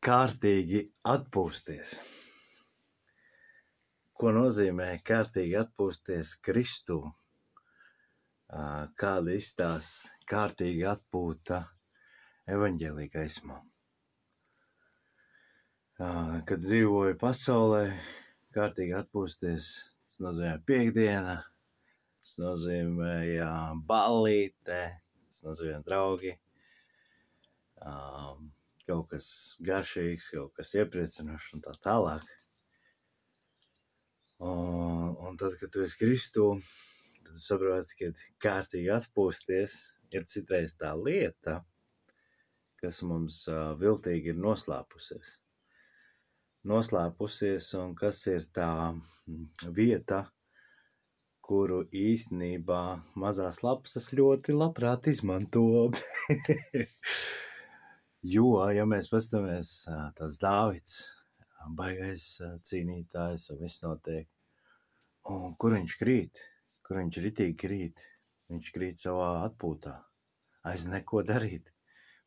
kārtīgi atpūsties. Ko nozīmē kārtīgi atpūsties Kristū? Kāda izstās kārtīgi atpūta evaņģēlī gaismā? Kad dzīvoju pasaulē, kārtīgi atpūsties, tas nozīmē piekdiena, tas nozīmē ballīte, tas nozīmē draugi, kaut kas garšīgs, kaut kas iepriecinošs un tā tālāk. Un tad, kad tu esi Kristū, tad tu saproti, ka kārtīgi atpūsties ir citreiz tā lieta, kas mums viltīgi ir noslēpusies un kas ir tā vieta, kuru īstenībā mazās lapsas ļoti labprāt izmanto. Jo, ja mēs pastamies tāds Dāvids, baigais cīnītājs un viss notiek, un kur viņš krīt, kur viņš ritīgi krīt, viņš krīt savā atpūtā, aiz neko darīt.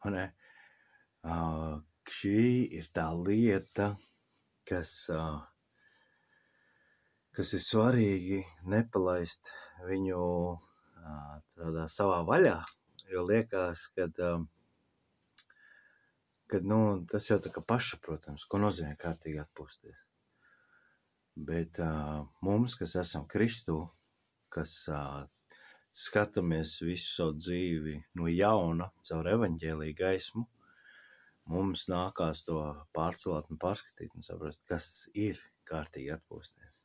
Un, šī ir tā lieta, kas ir svarīgi nepalaist viņu tādā savā vaļā, jo liekas, kad tas jau tā kā pašsaprotams, ko nozīmē kārtīgi atpūsties. Bet mums, kas esam Kristū, kas skatāmies visu savu dzīvi no jauna caur evaņģēlī gaismu, mums nākās to pārcelāt un pārskatīt un saprast, kas ir kārtīgi atpūsties.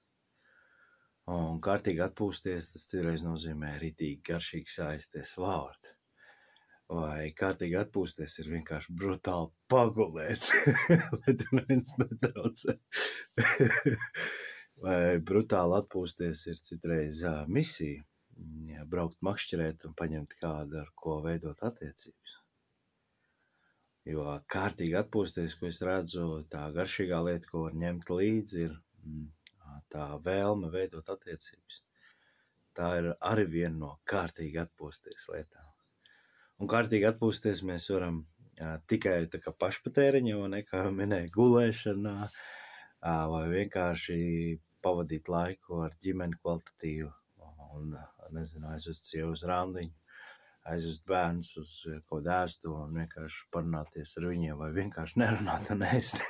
Un kārtīgi atpūsties, tas citreiz nozīmē ritīgi garšīgi saisties vārdu. Vai kārtīgi atpūsties ir vienkārši brutāli pagulēt, lai tu neviens netraucē. Vai brutāli atpūsties ir citreiz misija, braukt makšķerēt un paņemt kādu, ar ko veidot attiecības. Jo kārtīgi atpūsties, ko es redzu, tā garšīgā lieta, ko var ņemt līdzi, ir tā vēlme veidot attiecības. Tā ir arī viena no kārtīgi atpūsties lietām. Un kārtīgi atpūsties mēs varam tikai tā kā pašpatēriņā, vai ne, kā minēja, gulēšanā, vai vienkārši pavadīt laiku ar ģimeni kvalitatīvu, un, nezinu, aizvest sievu uz randiņu, aizvest bērnus uz kaut ēstu un vienkārši parunāties ar viņiem, vai vienkārši nerunāt un ēst.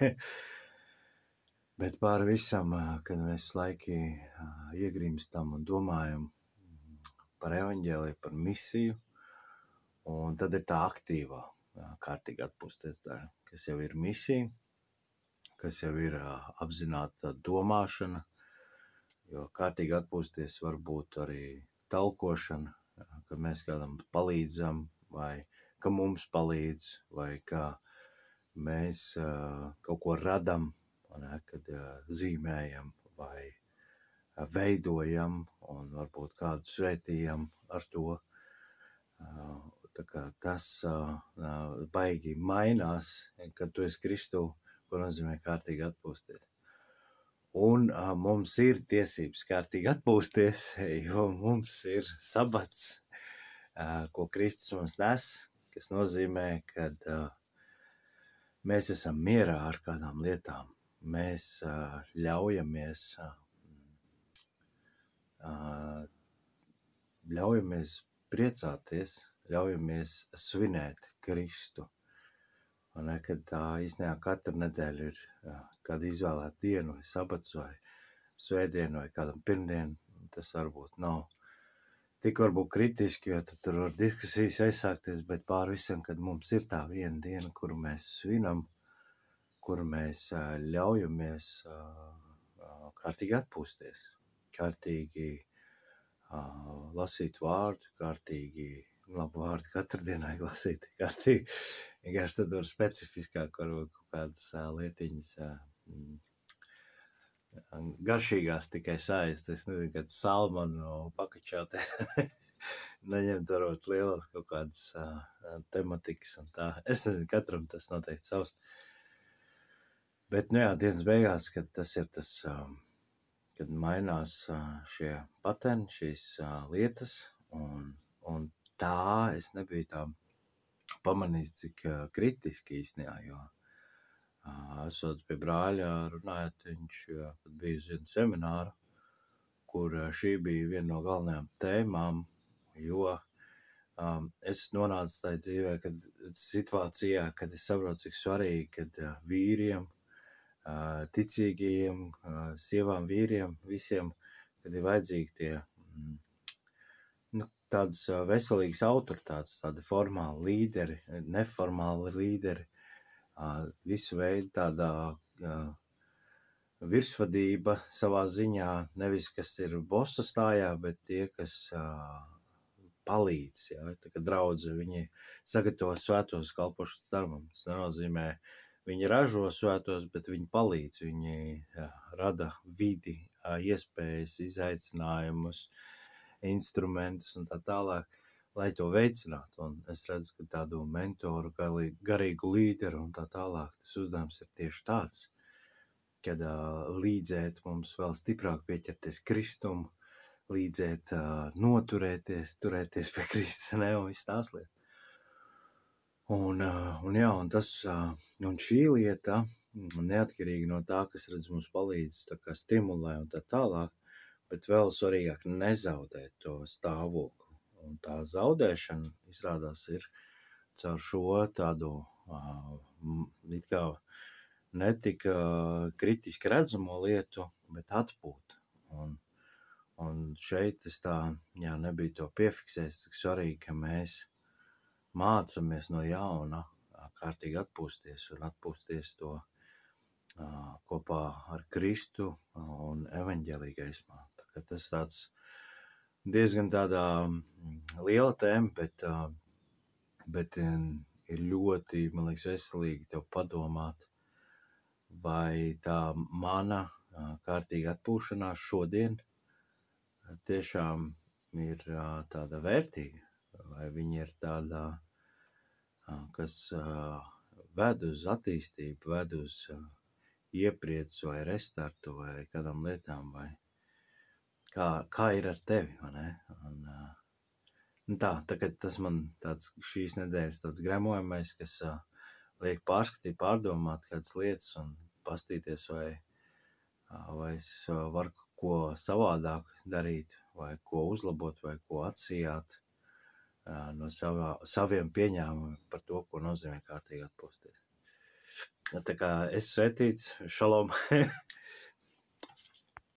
Bet pāri visam, kad mēs laiki iegrimstam un domājam par evaņģēliju, par misiju, un tad ir tā aktīvā, kārtīgi atpūsties daļa, kas jau ir misija, kas jau ir apzināta domāšana, jo kārtīgi atpūsties var būt arī talkošana, ka mēs kādam palīdzam, vai ka mums palīdz, vai ka mēs kaut ko radam, kad zīmējam vai veidojam un varbūt kādu svētījam ar to. Tā kā tas baigi mainās, kad tu esi Kristū, ko nozīmē kārtīgi atpūsties. Un mums ir tiesības kārtīgi atpūsties, jo mums ir sabats, ko Kristus mums nes, kas nozīmē, kad mēs esam mierā ar kādām lietām. Mēs ļaujamies priecāties, ļaujamies svinēt Kristu. Un, kad tā īstenībā katru nedēļu ir kāda izvēlēta diena, vai sabats, vai svētdiena, vai kādam pirmdiena, tas varbūt nav tik varbūt kritiski, jo tad tur var diskusijas aizsākties, bet pāri visam, kad mums ir tā viena diena, kuru mēs svinam, kuru mēs ļaujamies kārtīgi atpūsties, kārtīgi lasīt vārdu, kārtīgi, labu vārdu katru dienu vajag lasīt, kārtīgi, vienkārši tad var specifiskāk varbūt kaut kādas lietiņas garšīgās tikai saist, es nezinu, kad salmanu pakačāties, neņemt varbūt lielos kaut kādas tematikas un tā, es nezinu, katram tas noteikti savs, bet, dienas beigās, kad tas ir tas, kad mainās šie paterni, šīs lietas, un tā es nebiju tā pamanījis, cik kritiski īstenībā, jo Esot pie brāļa runājot, viņš pat bija uz vienu semināru, kur šī bija viena no galvenajām tēmām, jo es nonācu tajā dzīvē, situācijā, kad es saprotu, cik svarīgi, kad vīriem, ticīgajiem, sievām, vīriem, visiem, kad ir vajadzīgi tie tādas veselīgas autoritātes, tādi formāli līderi, neformāli līderi, visu veidu tādā virsvadība savā ziņā, nevis kas ir bosa stājā, bet tie, kas palīdz, tā kā draudze, viņi sagatavo svētos kalpošanas darbam. Tas nenozīmē, viņi ražo svētos, bet viņi palīdz, viņi rada vidi, iespējas, izaicinājumus, instrumentus un tā tālāk, lai to veicinātu. Un es redzu, ka tādu mentoru, garīgu līderu un tā tālāk, tas uzdevums ir tieši tāds, kad līdzēt mums vēl stiprāk pieķerties Kristumu, līdzēt noturēties pie Kristus, un viss tās lietas. Un šī lieta, neatkarīgi no tā, kas redz mums palīdz, tā kā stimulē un tā tālāk, bet vēl svarīgāk nezaudēt to stāvokli. Un tā zaudēšana, izrādās, ir caur šo tādu it kā netika kritiski redzamo lietu, bet atpūta. Un šeit es tā nebija to piefiksējis, cik svarīgi, ka mēs mācamies no jauna kārtīgi atpūsties un atpūsties to kopā ar Kristu un evaņģēlī gaismā. Tas tāds diezgan tādā liela tēma, bet ir ļoti, man liekas, veselīgi tev padomāt, vai tā mana kārtīga atpūšanās šodien tiešām ir tāda vērtīga, vai viņa ir tāda, kas ved uz attīstību, ved uz iepriecu vai restartu vai kādām lietām, vai kā ir ar tevi, vai ne? Tagad tas man tāds šīs nedēļas tāds gremojamais, kas liek pārskatīt, pārdomāt kādas lietas un pastīties, vai es varu ko savādāk darīt, vai ko uzlabot, vai ko atsijāt no saviem pieņēmumiem par to, ko nozīmē kārtīgi atpūsties. Tā kā es svētīts, šalom,